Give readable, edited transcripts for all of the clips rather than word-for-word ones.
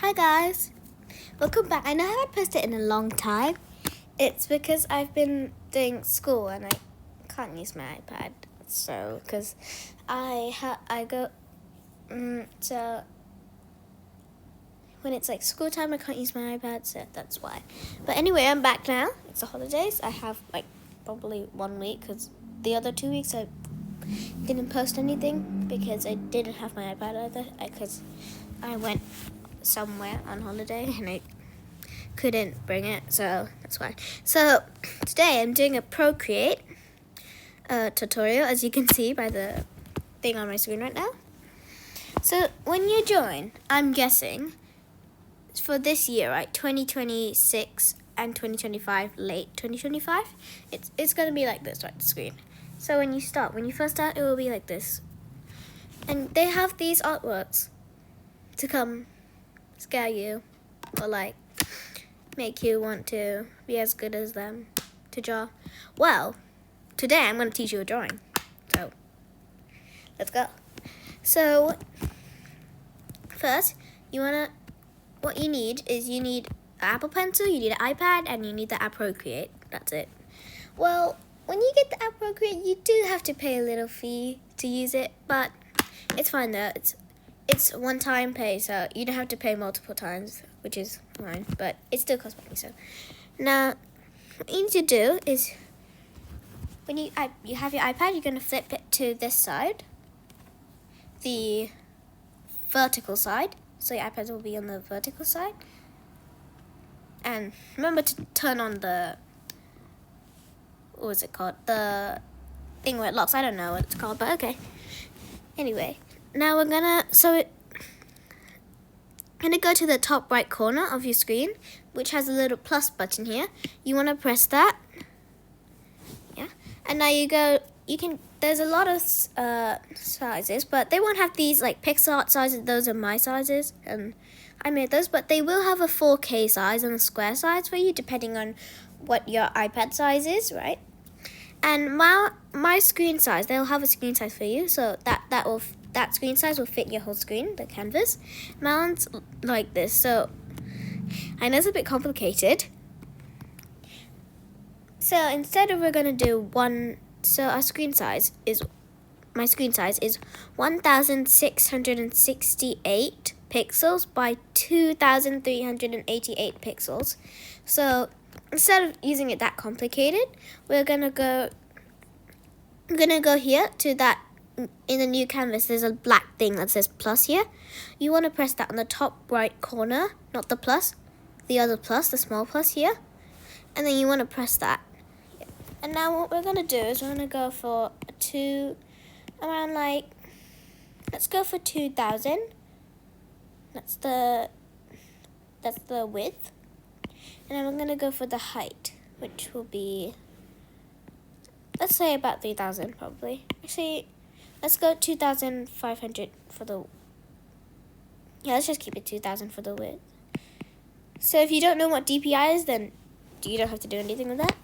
Hi guys, welcome back. I know I haven't posted in a long time. It's because I've been doing school and I can't use my iPad. So, because I go, so when it's like school time, I can't use my iPad, so that's why. But anyway, I'm back now. It's the holidays. I have like probably 1 week because the other 2 weeks I didn't post anything because I didn't have my iPad either. Because I went somewhere on holiday and I couldn't bring it, so that's why. So today I'm doing a procreate tutorial, as you can see by the thing on my screen right now. So when you join, I'm guessing for this year, right, 2026 and 2025, late 2025, it's gonna be like this, right, the screen. So when you first start, it will be like this, and they have these artworks to come scare you or like make you want to be as good as them to draw. Well, today I'm going to teach you a drawing. So, let's go. So, first, what you need is you need an Apple Pencil, you need an iPad, and you need the app Procreate. That's it. Well, when you get the app Procreate, you do have to pay a little fee to use it, but it's fine though. It's one-time pay, so you don't have to pay multiple times, which is fine, but it still costs money. So now, what you need to do is, when you have your iPad, you're going to flip it to this side, the vertical side. So your iPad will be on the vertical side. And remember to turn on the, what was it called? The thing where it locks. I don't know what it's called, but okay. Anyway. Now we're gonna go to the top right corner of your screen, which has a little plus button here. You want to press that. Yeah. And now there's a lot of sizes, but they won't have these like pixel art sizes. Those are my sizes, and I made those, but they will have a 4K size and a square size for you, depending on what your iPad size is, right? And my screen size, they'll have a screen size for you, so that screen size will fit your whole screen, the canvas. Mine's like this, so I know it's a bit complicated. So instead of we're gonna do my screen size is 1,668 pixels by 2,388 pixels. So instead of using it that complicated, we're gonna go here to that. In the new canvas, there's a black thing that says plus here. You want to press that on the top right corner, not the plus, the other plus, the small plus here. And then you want to press that. And now what we're going to do is we're going to go for let's go for 2,000. That's the width. And then we're going to go for the height, which will be, let's say about 3,000 probably. Actually, let's go 2,500 for the... Yeah, let's just keep it 2,000 for the width. So if you don't know what DPI is, then you don't have to do anything with that.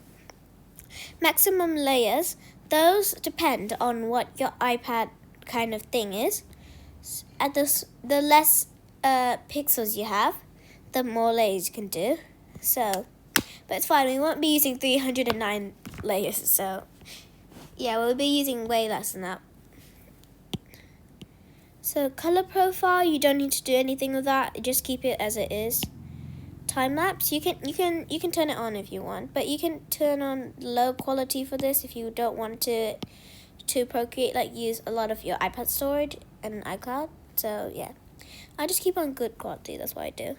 Maximum layers, those depend on what your iPad kind of thing is. At the less pixels you have, the more layers you can do. So, but it's fine, we won't be using 309 layers, so yeah, we'll be using way less than that. So color profile, you don't need to do anything with that. Just keep it as it is. Time lapse, you can turn it on if you want, but you can turn on low quality for this if you don't want to Procreate, like use a lot of your iPad storage and iCloud. So yeah, I just keep on good quality. That's what I do.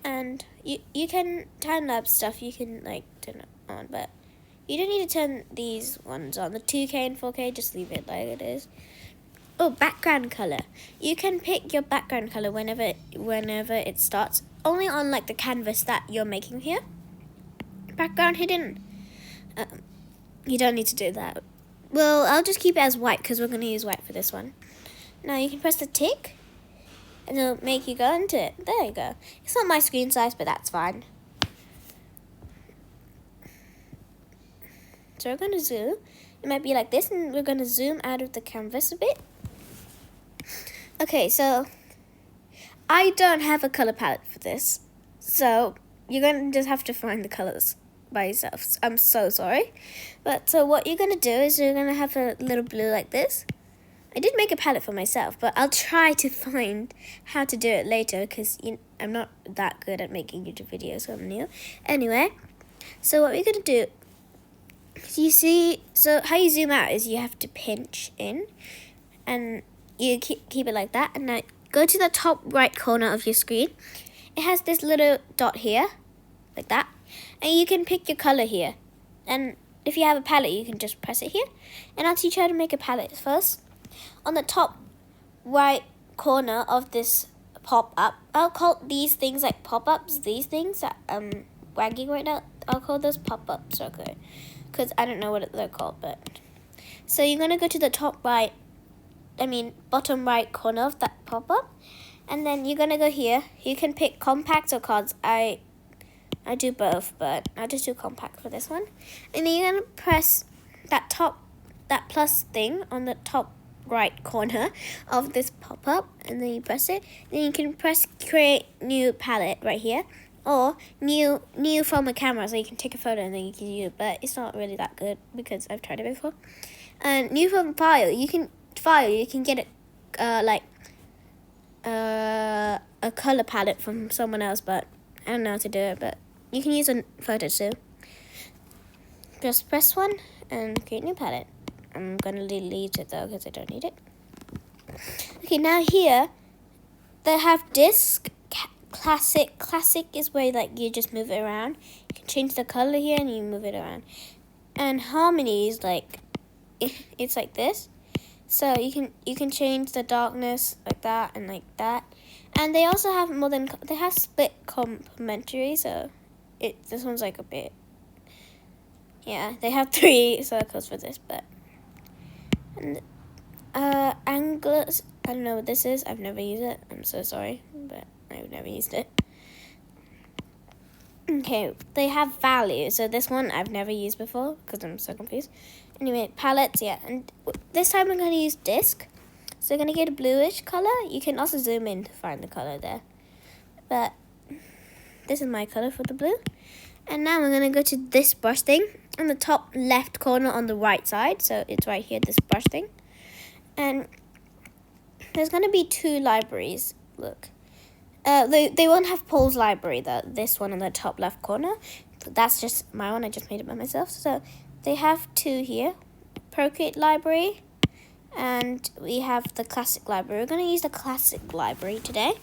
And you can time lapse stuff. You can like turn it on, but you don't need to turn these ones on. The 2K and 4K, just leave it like it is. Oh, background color. You can pick your background color whenever it starts. Only on like the canvas that you're making here. Background hidden. You don't need to do that. Well, I'll just keep it as white because we're going to use white for this one. Now you can press the tick, and it'll make you go into it. There you go. It's not my screen size, but that's fine. So we're going to zoom. It might be like this, and we're going to zoom out of the canvas a bit. Okay, so I don't have a color palette for this, so you're going to just have to find the colors by yourself. I'm so sorry. But so what you're going to do is you're going to have a little blue like this. I did make a palette for myself, but I'll try to find how to do it later because I'm not that good at making YouTube videos, so I'm new. Anyway, so what we're going to do, you see, so how you zoom out is you have to pinch in and you keep it like that. And now go to the top right corner of your screen. It has this little dot here, like that. And you can pick your color here. And if you have a palette, you can just press it here. And I'll teach you how to make a palette first. On the top right corner of this pop-up, I'll call these things like pop-ups, these things that I'm wagging right now, I'll call those pop-ups, okay? Because I don't know what they're called, but... So you're going to go to the bottom right corner of that pop-up. And then you're going to go here. You can pick compacts or cards. I do both, but I'll just do compact for this one. And then you're going to press that plus thing on the top right corner of this pop-up, and then you press it. Then you can press create new palette right here, or new from a camera, so you can take a photo and then you can use it, but it's not really that good because I've tried it before. And new from file, you can get it a color palette from someone else, but I don't know how to do it, but you can use a photo too. Just press one and create new palette. I'm going to delete it though because I don't need it. Okay, now here they have disc, classic. Classic is where you just move it around. You can change the color here and you move it around. And harmony is it's like this. So you can change the darkness like that and like that. And they also have they have split complementary, so this one's like a bit, yeah, they have 3 circles for this, but and anglers, I don't know what this is. I've never used it. I'm so sorry, but I've never used it. Okay, they have values. So this one I've never used before because I'm so confused. Anyway, palettes, yeah. And this time I'm going to use disc. So I'm going to get a bluish color. You can also zoom in to find the color there. But this is my color for the blue. And now we're going to go to this brush thing on the top left corner on the right side. So it's right here, this brush thing. And there's going to be 2 libraries. Look. They won't have Paul's library, this one on the top left corner. That's just my one. I just made it by myself. So they have 2 here. Procreate library. And we have the classic library. We're going to use the classic library today.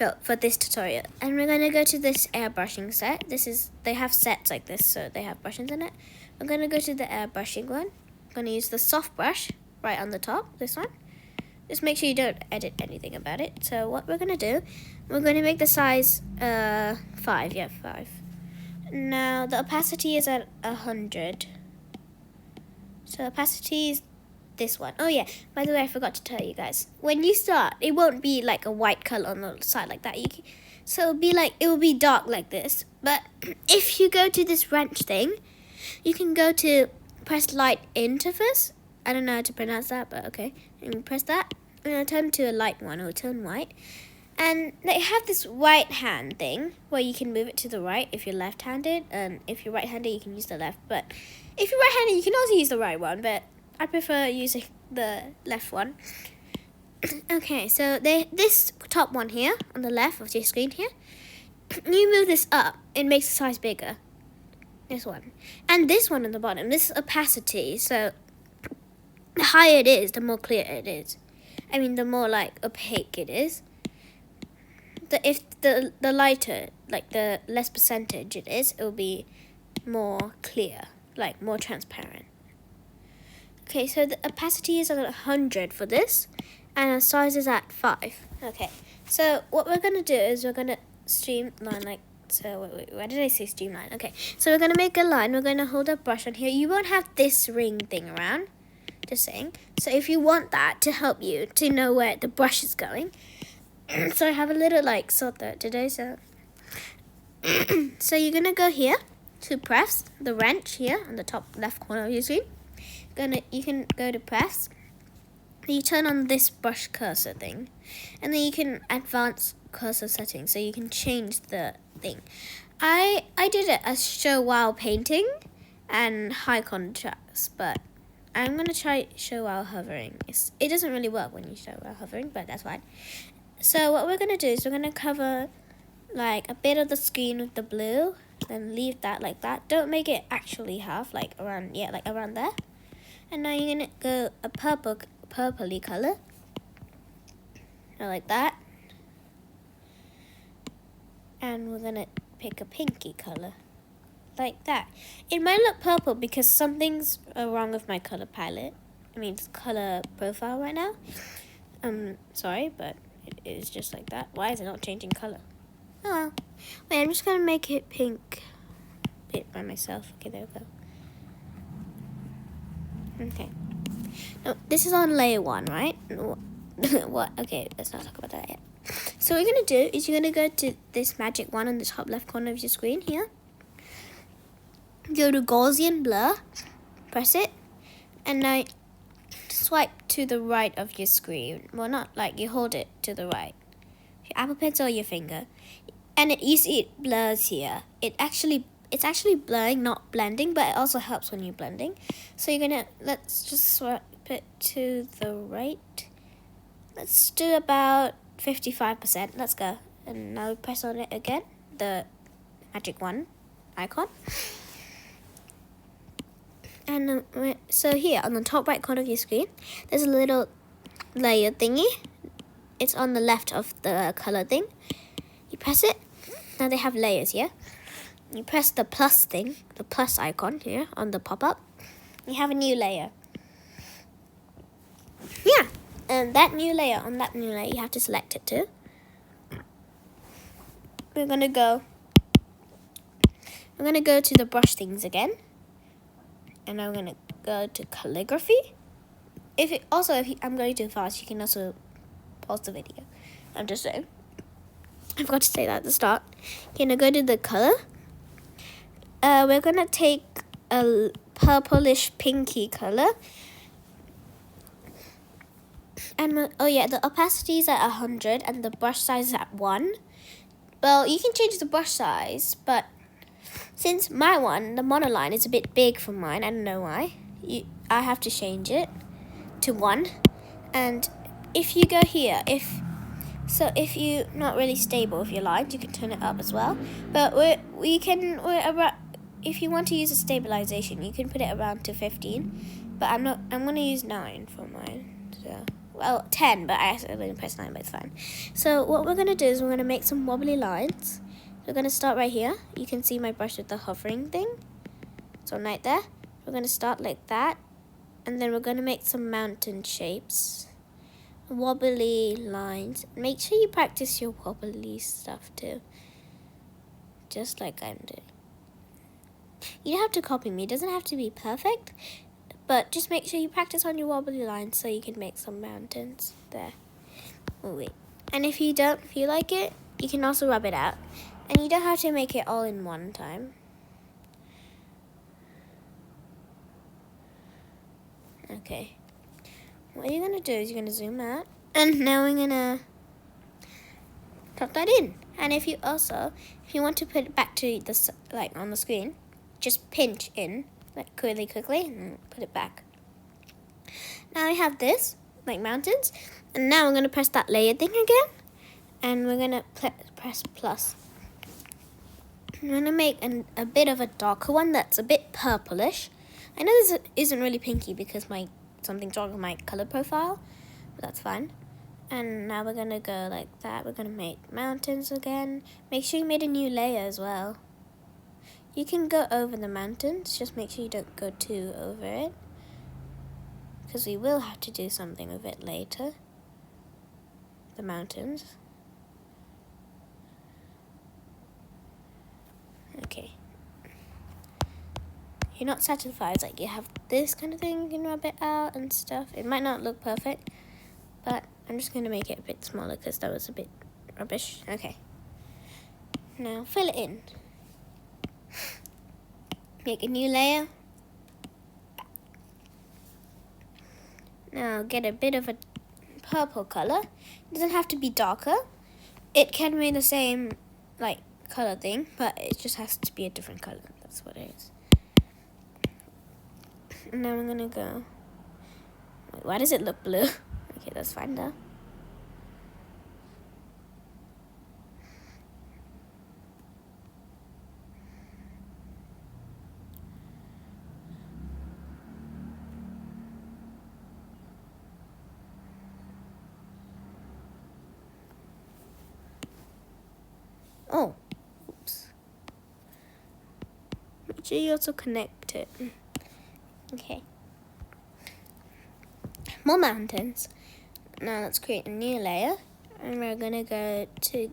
No, for this tutorial. And we're going to go to this airbrushing set. They have sets like this, so they have brushes in it. I'm going to go to the airbrushing one. I'm going to use the soft brush right on the top, this one. Just make sure you don't edit anything about it. So what we're going to do, we're going to make the size 5. Yeah, 5. Now the opacity is at 100. So opacity is this one. Oh yeah, by the way, I forgot to tell you guys. When you start, it won't be like a white color on the side like that. So it will be dark like this. But if you go to this wrench thing, you can go to press light interface. I don't know how to pronounce that, but okay. And press that, and it'll turn to a light one, or turn white. And they have this right hand thing where you can move it to the right if you're left-handed, and if you're right-handed, you can use the left. But if you're right-handed, you can also use the right one, but I prefer using the left one. Okay, so this top one here on the left of your screen here, you move this up, it makes the size bigger. This one. And this one on the bottom, this is opacity, so the higher it is, the more clear it is. I mean, the more opaque it is. If the lighter, the less percentage it is, it will be more clear, more transparent. Okay, so the opacity is at 100 for this, and the size is at 5. Okay, so what we're going to do is we're going to streamline so wait, why did I say streamline? Okay, so we're going to make a line. We're going to hold a brush on here. You won't have this ring thing around, just saying. So if you want that to help you to know where the brush is going, so I have a little sort that today. So so you're going to go here to press the wrench here on the top left corner of your screen. You can go to press, you turn on this brush cursor thing, and then you can advance cursor settings, so you can change the thing. I did it as show while painting and high contrast, but I'm gonna try show while hovering. It doesn't really work when you show while hovering, but that's fine. So what we're gonna do is we're gonna cover like a bit of the screen with the blue, then leave that like that. Don't make it actually half, like around there. And now you're gonna go a purpley color, like that. And we're gonna pick a pinky color, like that. It might look purple because something's wrong with my color palette. I mean, color profile right now. Sorry, but it is just like that. Why is it not changing color? Oh, wait, I'm just gonna make it pink bit by myself. Okay, there we go. Okay. No, this is on layer 1, right? What? Okay, let's not talk about that yet. So what you're gonna do is you're gonna go to this magic one on the top left corner of your screen here. Go to Gaussian blur, press it, and now swipe to the right of your screen. Well, not like you hold it to the right. Your Apple Pencil or your finger. And you see it blurs here. It's actually blurring, not blending, but it also helps when you're blending. So you're gonna, let's just swipe it to the right. Let's do about 55%. Let's go. And now press on it again, the magic one icon. And so here on the top right corner of your screen, there's a little layer thingy. It's on the left of the color thing. You press it. Now they have layers here. You press the plus thing, the plus icon here on the pop-up. You have a new layer. Yeah, and that new layer, you have to select it too. We're gonna go to the brush things again. And I'm gonna go to calligraphy. If I'm going too fast, you can also pause the video. I'm just saying. I forgot to say that at the start. You're gonna go to the color. We're gonna take a purplish pinky color. And oh yeah, the opacity is at 100 and the brush size is at 1. Well, you can change the brush size, but since my one, the monoline, is a bit big for mine, I don't know why. I have to change it to 1. And if you go here, if you're not really stable with your lines, you can turn it up as well. But if you want to use a stabilization, you can put it around to 15. But I'm gonna use 9 for mine. So, well, 10, but I accidentally pressed 9, but it's fine. So what we're gonna do is we're gonna make some wobbly lines. We're gonna start right here. You can see my brush with the hovering thing. So right there. We're gonna start like that. And then we're gonna make some mountain shapes. Wobbly lines. Make sure you practice your wobbly stuff too. Just like I'm doing. You don't have to copy me. It doesn't have to be perfect. But just make sure you practice on your wobbly lines so you can make some mountains. There. Oh wait. And if you don't feel like it, you can also rub it out. And you don't have to make it all in one time. Okay. What you're going to do is you're going to zoom out. And now we're going to drop that in. And if you want to put it back to the, like on the screen, just pinch in, like quickly, and put it back. Now we have this, like mountains. And now we're going to press that layer thing again. And we're going to press plus. I'm going to make a bit of a darker one that's a bit purplish. I know this isn't really pinky because something's wrong with my color profile, but that's fine. And now we're going to go like that. We're going to make mountains again. Make sure you made a new layer as well. You can go over the mountains, just make sure you don't go too over it, because we will have to do something with it later. The mountains. Okay. You're not satisfied, like you have this kind of thing, you can rub it out and stuff. It might not look perfect, but I'm just going to make it a bit smaller because that was a bit rubbish. Okay. Now fill it in. Make a new layer. Now get a bit of a purple color. It doesn't have to be darker. It can be the same like color thing, but it just has to be a different color. That's what it is. And now I'm gonna go. Wait, why does it look blue? Okay, that's fine though. Oh, oops. Make sure you also connect it. Okay. More mountains. Now let's create a new layer. And we're gonna go to,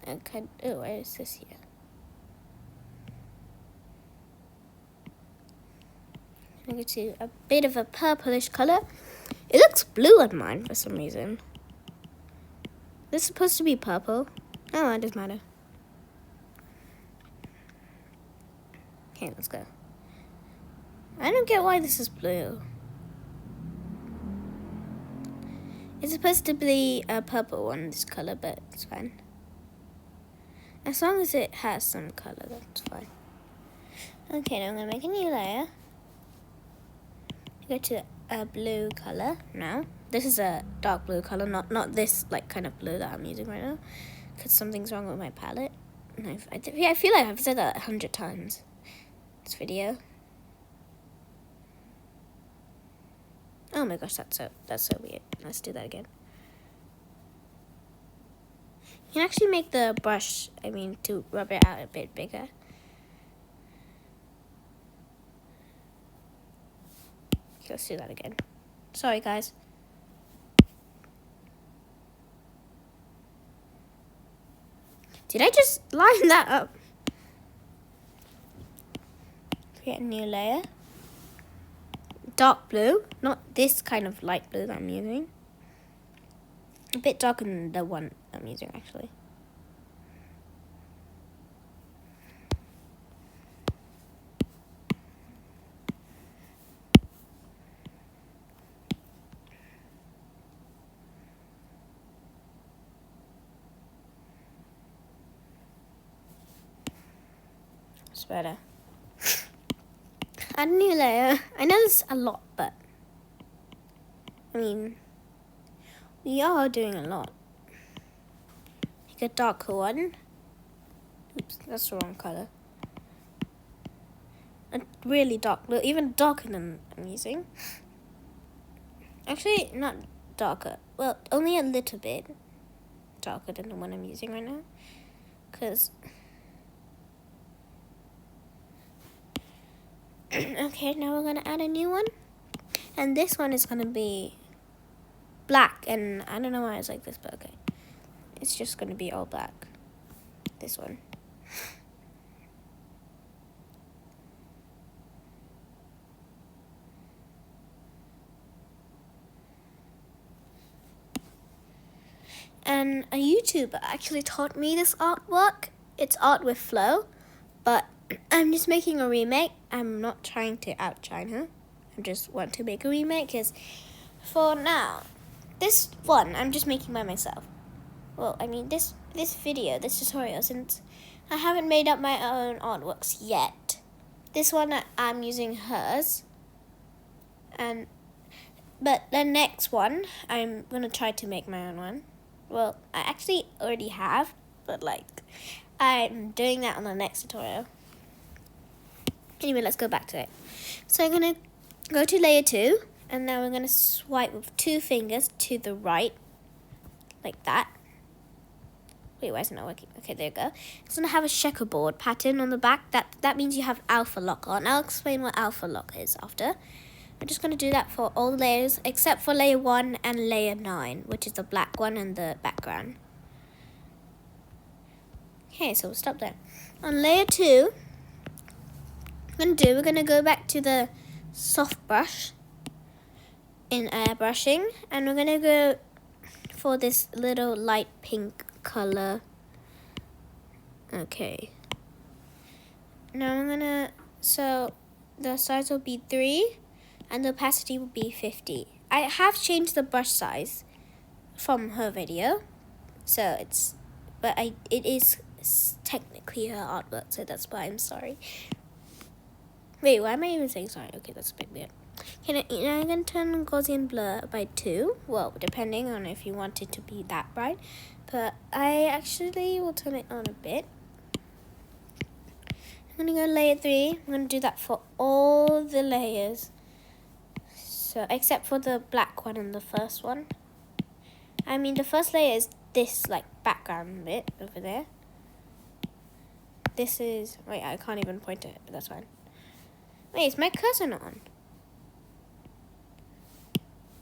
oh, where is this here? I'm gonna go to a bit of a purplish color. It looks blue on mine for some reason. This is supposed to be purple. Oh, it doesn't matter. Okay, let's go. I don't get why this is blue. It's supposed to be a purple one, this color, but it's fine. As long as it has some color, that's fine. Okay, now I'm gonna make a new layer. Go to a blue color now. This is a dark blue color, not this like kind of blue that I'm using right now, because something's wrong with my palette. And I feel like I've said that 100 times this video. Oh my gosh, that's so weird. Let's do that again. You can actually make the brush, to rub it out a bit bigger. Okay, let's do that again. Sorry, guys. Did I just line that up? Create a new layer. Dark blue, not this kind of light blue that I'm using. A bit darker than the one I'm using, actually. It's better. Add a new layer. I know this is a lot, but we are doing a lot. Pick a darker one. Oops, that's the wrong color. A really dark blue, even darker than I'm using. Actually, not darker. Well, only a little bit darker than the one I'm using right now. Because okay, now we're gonna add a new one, and this one is gonna be black, and I don't know why it's like this, but okay, it's just gonna be all black. This one. And a YouTuber actually taught me this artwork. It's art with Flo, but I'm just making a remake. I'm not trying to outshine her. I just want to make a remake because for now, this one I'm just making by myself. Well, this video, this tutorial, since I haven't made up my own artworks yet. This one I'm using hers, but the next one I'm gonna try to make my own one. Well, I actually already have, but I'm doing that on the next tutorial. Anyway, let's go back to it. So I'm going to go to layer 2, and now we're going to swipe with 2 fingers to the right, like that. Wait, why is it not working? Okay, there you go. It's going to have a checkerboard pattern on the back. That means you have alpha lock on. I'll explain what alpha lock is after. I'm just going to do that for all the layers, except for layer 1 and layer 9, which is the black one and the background. Okay, so we'll stop there. On layer 2, we're going to go back to the soft brush in airbrushing, and we're going to go for this little light pink color. Okay. Now so the size will be 3 and the opacity will be 50. I have changed the brush size from her video, so it is technically her artwork, so that's why I'm sorry. Wait, why am I even saying sorry? Okay, that's a bit weird. Okay, now I'm going to turn Gaussian blur by 2. Well, depending on if you want it to be that bright. But I actually will turn it on a bit. I'm going to go layer 3. I'm going to do that for all the layers. So, except for the black one and the first one. I mean, the first layer is this, like, background bit over there. This is... Wait, I can't even point it, but that's fine. Wait, is my cursor not on?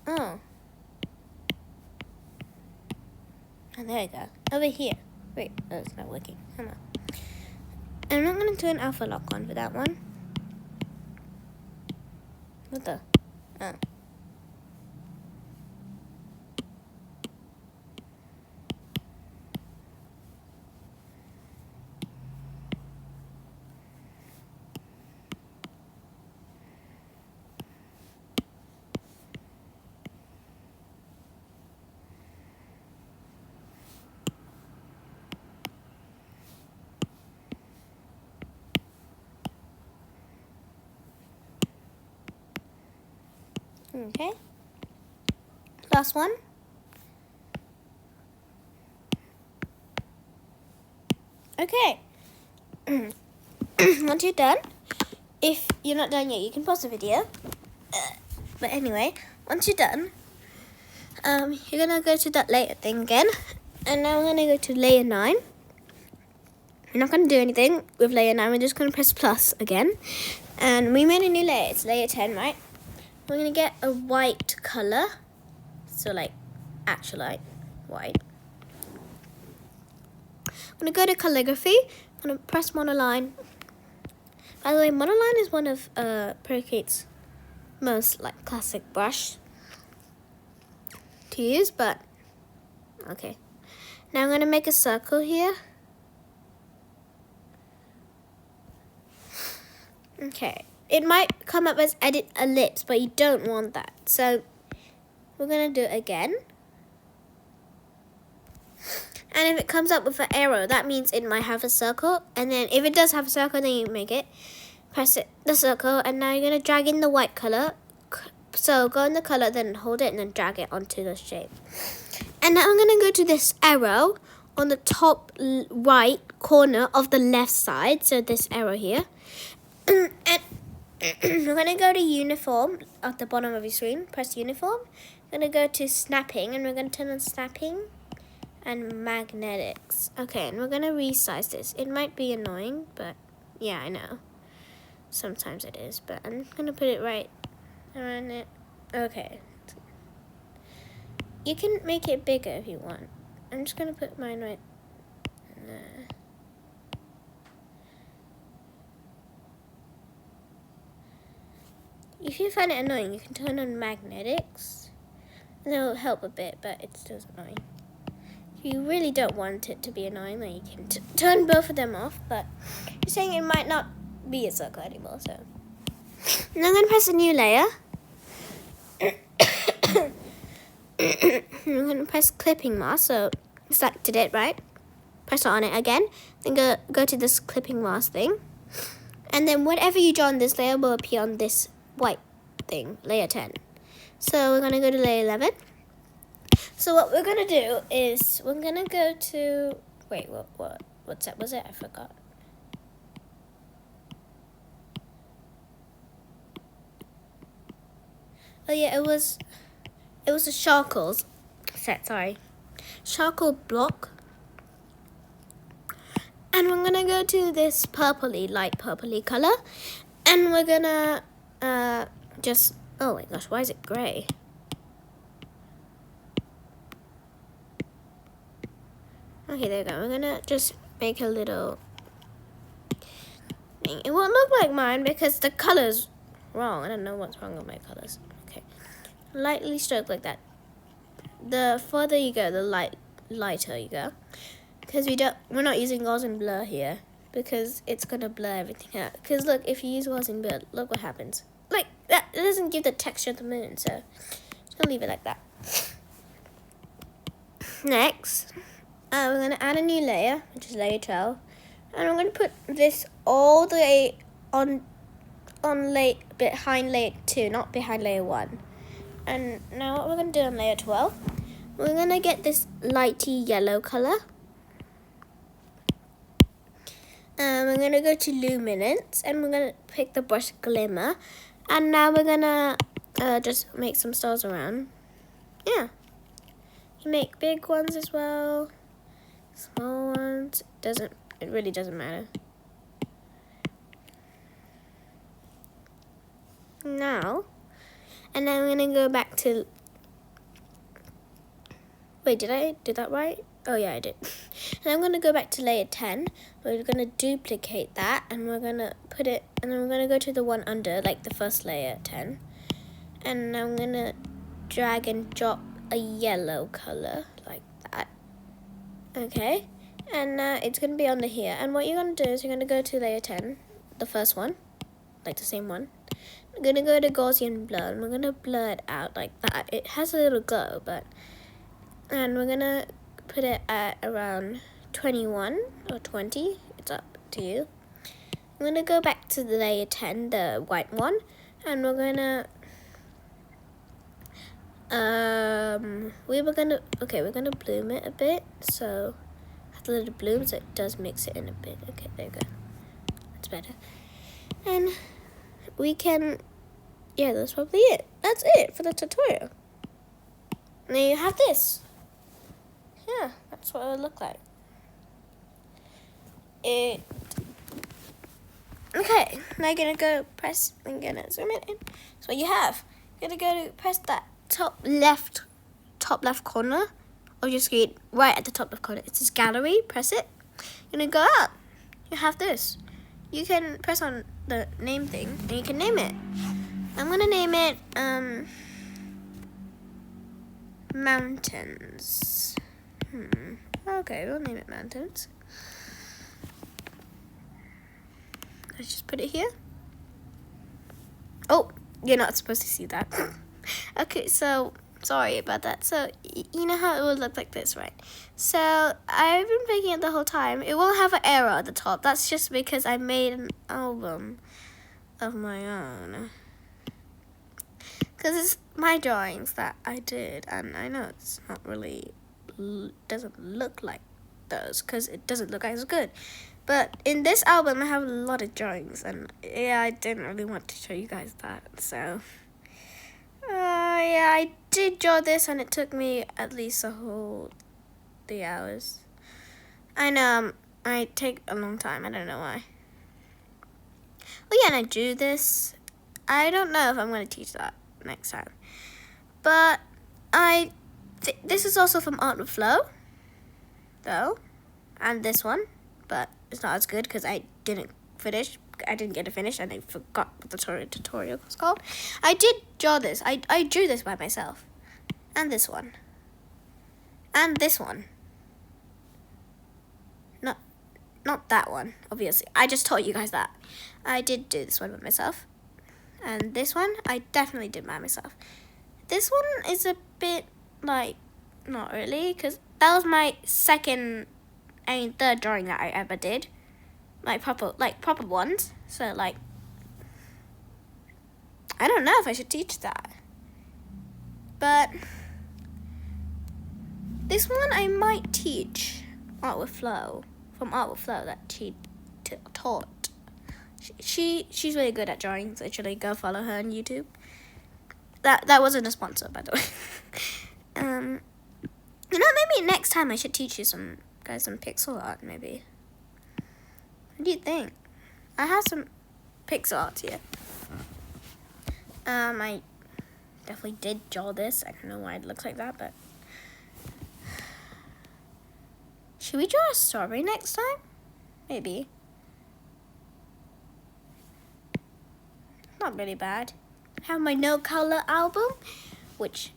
Oh. And there we go. Over here. Wait, oh, it's not working. Come on. I'm not going to turn alpha lock on for that one. What the? Oh. Okay. Last one. Okay. Once you're done, if you're not done yet, you can pause the video. But anyway, once you're done, you're gonna go to that layer thing again, and now we're gonna go to layer 9. We're not gonna do anything with layer 9. We're just gonna press plus again, and we made a new layer. It's layer 10, right? We're going to get a white color, so like actual like white. I'm going to go to calligraphy. I'm going to press monoline. By the way, monoline is one of Procreate's most like classic brush to use, but okay. Now I'm going to make a circle here. Okay. It might come up as edit ellipse, but you don't want that. So we're going to do it again. And if it comes up with an arrow, that means it might have a circle. And then if it does have a circle, then you make it. Press it, the circle, and now you're going to drag in the white color. So go in the color, then hold it, and then drag it onto the shape. And now I'm going to go to this arrow on the top right corner of the left side. So this arrow here. And we're going to go to uniform at the bottom of your screen. Press uniform. We're going to go to snapping, and we're going to turn on snapping and magnetics. Okay, and we're going to resize this. It might be annoying, but yeah, I know. Sometimes it is, but I'm going to put it right around it. Okay. You can make it bigger if you want. I'm just going to put mine right there. If you find it annoying, you can turn on magnetics. And it'll help a bit, but it's still annoying. If you really don't want it to be annoying, then you can turn both of them off. But you're saying it might not be a circle anymore, so. And I'm going to press a new layer. I'm going to press clipping mask, so selected it, right? Press on it again. Then go to this clipping mask thing. And then whatever you draw on this layer will appear on this white thing, layer 10. So we're going to go to layer 11. So what we're going to do is we're going to go to, wait, what set was it? I forgot. Oh yeah, it was a charcoal set, sorry. Charcoal block. And we're going to go to this purpley, light purpley color. And we're going to just, oh my gosh, why is it gray? Okay, there we go. We're going to just make a little thing. It won't look like mine because the color's wrong. I don't know what's wrong with my colors. Okay. Lightly stroke like that. The further you go, the lighter you go. Because we're not using Gaussian blur here. Because it's going to blur everything out. Because look, if you use Gaussian blur, look what happens. Like, that it doesn't give the texture of the moon. So, it's I'll leave it like that. Next, we're going to add a new layer, which is layer 12. And I'm going to put this all the way on behind layer 2, not behind layer 1. And now what we're going to do on layer 12, we're going to get this lighty yellow color. We're going to go to luminance, and we're going to pick the brush glimmer. And now we're going to just make some stars around. Yeah. You make big ones as well, small ones. It really doesn't matter. Now, and then I'm going to go back to, wait, did I do that right? Oh yeah, I did. And I'm going to go back to layer 10. We're going to duplicate that, and we're going to put it, and then we're going to go to the one under, like the first layer, 10. And I'm going to drag and drop a yellow color, like that. Okay, and it's going to be under here. And what you're going to do is you're going to go to layer 10, the first one, like the same one. I'm going to go to Gaussian blur, and we're going to blur it out like that. It has a little glow, and we're going to put it at around 21 or 20. It's up to you. I'm going to go back to the layer 10, the white one, and we're going to, we're going to bloom it a bit. So, have a little bloom so it does mix it in a bit. Okay, there you go. That's better. And we can, yeah, that's probably it. That's it for the tutorial. Now you have this. Yeah, that's what it would look like. Okay, now you're gonna go press, I'm gonna zoom it in. So you have, you're gonna go to press that top left corner of your screen, right at the top left corner. It says gallery, press it. You're gonna go out. You have this. You can press on the name thing, and you can name it. I'm gonna name it, mountains. Okay, we'll name it mountains. Let's just put it here. Oh, you're not supposed to see that. Okay, so sorry about that. So you know how it would look like this, right? So I've been making it the whole time. It will have an arrow at the top. That's just because I made an album of my own. Because it's my drawings that I did, and I know it's not really, doesn't look like those, because it doesn't look as good. But in this album, I have a lot of drawings, and yeah, I didn't really want to show you guys that, so. Yeah, I did draw this, and it took me at least a whole 3 hours. I know, I take a long time, I don't know why. Oh yeah, and I drew this. I don't know if I'm going to teach that next time. But this is also from Art with Flo, though, and this one, but it's not as good because I didn't get it finished, and I forgot what the tutorial was called. I did draw this. I drew this by myself, and this one, and this one. Not that one, obviously. I just told you guys that. I did do this one by myself. And this one, I definitely did by myself. This one is a bit, like, not really, because that was my third drawing that I ever did. Proper ones. So, like, I don't know if I should teach that. But this one I might teach Art with Flo, from Art with Flo that she taught. She's really good at drawings. Actually, go follow her on YouTube. That wasn't a sponsor, by the way. Maybe next time I should teach you some pixel art. Maybe. What do you think? I have some pixel art here. I definitely did draw this. I don't know why it looks like that, but should we draw a strawberry next time? Maybe. Not really bad. I have my no color album, which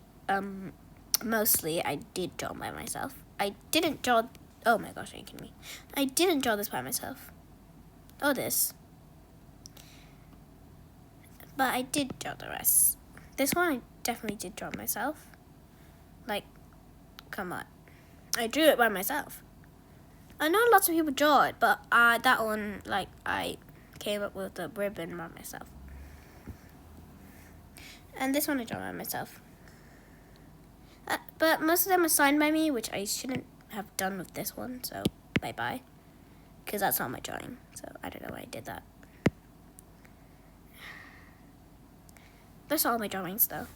mostly I did draw by myself. I didn't draw, oh my gosh, are you kidding me? I didn't draw this by myself. Oh, this. But I did draw the rest. This one definitely did draw myself. Like, come on. I drew it by myself. I know lots of people draw it, but that one, like, I came up with the ribbon by myself. And this one I drew by myself. But most of them are signed by me, which I shouldn't have done with this one, so bye-bye. Because that's not my drawing, so I don't know why I did that. That's all my drawings, though.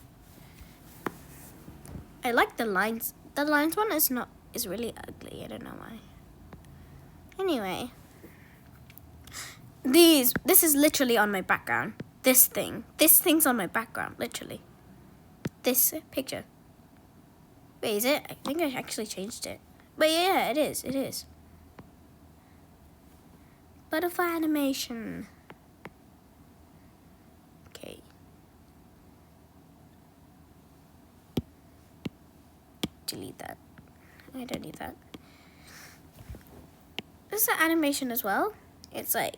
I like the lines. The lines one is really ugly. I don't know why. Anyway, this is literally on my background. This thing's on my background, literally. This picture. Wait, is it? I think I actually changed it. But yeah, it is. Butterfly animation. Okay. Delete that. I don't need that. This is an animation as well. It's like,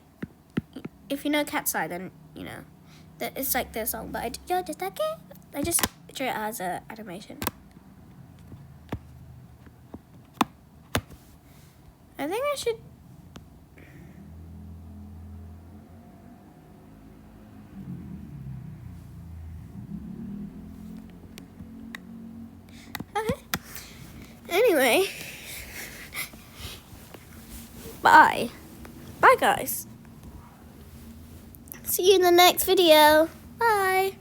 if you know Cat's Eye, then you know that it's like their song. But I just drew it as an animation. I think I should. Okay. Anyway. Bye. Bye, guys. See you in the next video. Bye.